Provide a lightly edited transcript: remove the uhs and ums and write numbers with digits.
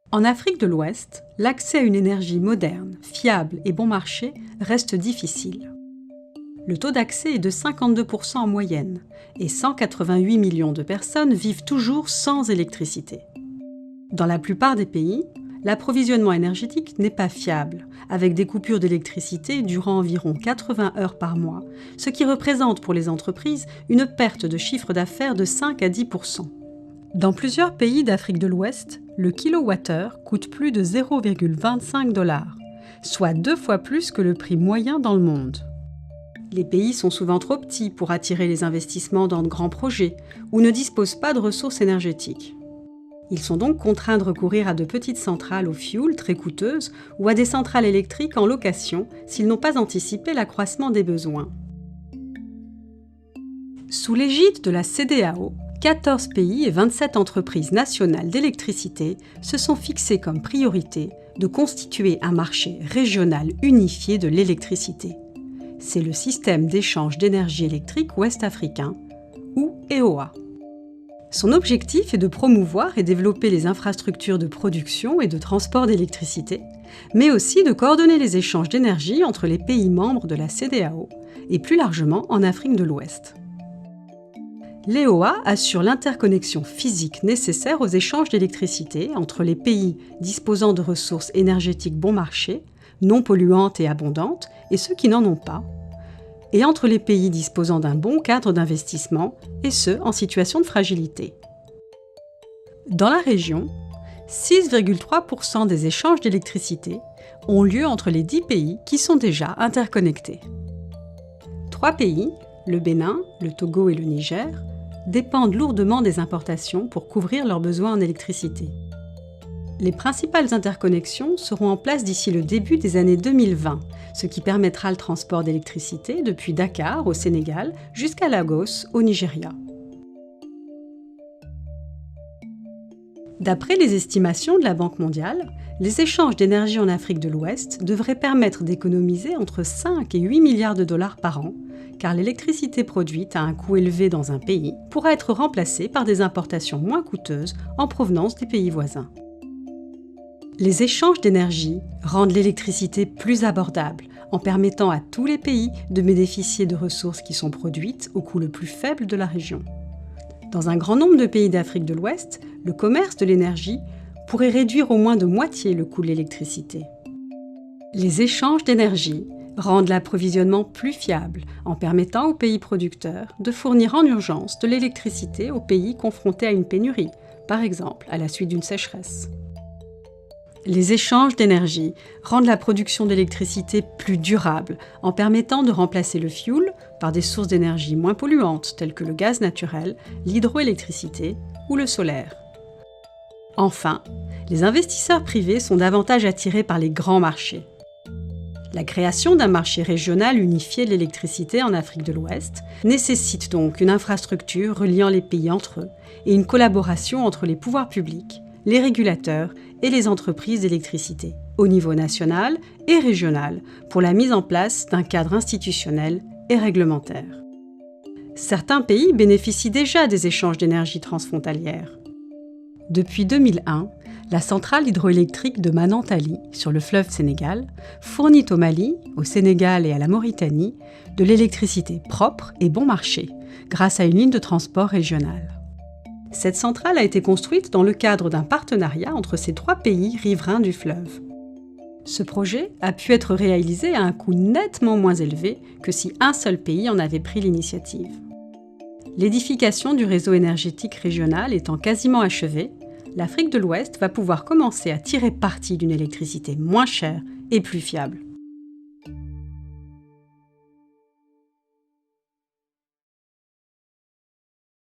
En Afrique de l'Ouest, l'accès à une énergie moderne, fiable et bon marché reste difficile. Le taux d'accès est de 52% en moyenne et 188 millions de personnes vivent toujours sans électricité. Dans la plupart des pays, l'approvisionnement énergétique n'est pas fiable, avec des coupures d'électricité durant environ 80 heures par mois, ce qui représente pour les entreprises une perte de chiffre d'affaires de 5 à 10%. Dans plusieurs pays d'Afrique de l'Ouest, le kilowattheure coûte plus de 0,25 $, soit 2 fois plus que le prix moyen dans le monde. Les pays sont souvent trop petits pour attirer les investissements dans de grands projets ou ne disposent pas de ressources énergétiques. Ils sont donc contraints de recourir à de petites centrales au fioul très coûteuses ou à des centrales électriques en location s'ils n'ont pas anticipé l'accroissement des besoins. Sous l'égide de la CEDEAO, 14 pays et 27 entreprises nationales d'électricité se sont fixés comme priorité de constituer un marché régional unifié de l'électricité. C'est le système d'échange d'énergie électrique ouest-africain, ou EOA. Son objectif est de promouvoir et développer les infrastructures de production et de transport d'électricité, mais aussi de coordonner les échanges d'énergie entre les pays membres de la CEDEAO et plus largement en Afrique de l'Ouest. L'EOA assure l'interconnexion physique nécessaire aux échanges d'électricité entre les pays disposant de ressources énergétiques bon marché, non polluantes et abondantes, et ceux qui n'en ont pas, et entre les pays disposant d'un bon cadre d'investissement et ceux en situation de fragilité. Dans la région, 6,3% des échanges d'électricité ont lieu entre les 10 pays qui sont déjà interconnectés. 3 pays, le Bénin, le Togo et le Niger, dépendent lourdement des importations pour couvrir leurs besoins en électricité. Les principales interconnexions seront en place d'ici le début des années 2020, ce qui permettra le transport d'électricité depuis Dakar au Sénégal jusqu'à Lagos au Nigeria. D'après les estimations de la Banque mondiale, les échanges d'énergie en Afrique de l'Ouest devraient permettre d'économiser entre 5 et 8 milliards de dollars par an, car l'électricité produite à un coût élevé dans un pays pourra être remplacée par des importations moins coûteuses en provenance des pays voisins. Les échanges d'énergie rendent l'électricité plus abordable en permettant à tous les pays de bénéficier de ressources qui sont produites au coût le plus faible de la région. Dans un grand nombre de pays d'Afrique de l'Ouest, le commerce de l'énergie pourrait réduire au moins de moitié le coût de l'électricité. Les échanges d'énergie rendent l'approvisionnement plus fiable en permettant aux pays producteurs de fournir en urgence de l'électricité aux pays confrontés à une pénurie, par exemple à la suite d'une sécheresse. Les échanges d'énergie rendent la production d'électricité plus durable en permettant de remplacer le fioul par des sources d'énergie moins polluantes telles que le gaz naturel, l'hydroélectricité ou le solaire. Enfin, les investisseurs privés sont davantage attirés par les grands marchés. La création d'un marché régional unifié de l'électricité en Afrique de l'Ouest nécessite donc une infrastructure reliant les pays entre eux et une collaboration entre les pouvoirs publics, les régulateurs et les entreprises d'électricité, au niveau national et régional, pour la mise en place d'un cadre institutionnel et réglementaire. Certains pays bénéficient déjà des échanges d'énergie transfrontalières. Depuis 2001, la centrale hydroélectrique de Manantali, sur le fleuve Sénégal, fournit au Mali, au Sénégal et à la Mauritanie de l'électricité propre et bon marché, grâce à une ligne de transport régionale. Cette centrale a été construite dans le cadre d'un partenariat entre ces 3 pays riverains du fleuve. Ce projet a pu être réalisé à un coût nettement moins élevé que si un seul pays en avait pris l'initiative. L'édification du réseau énergétique régional étant quasiment achevée, l'Afrique de l'Ouest va pouvoir commencer à tirer parti d'une électricité moins chère et plus fiable.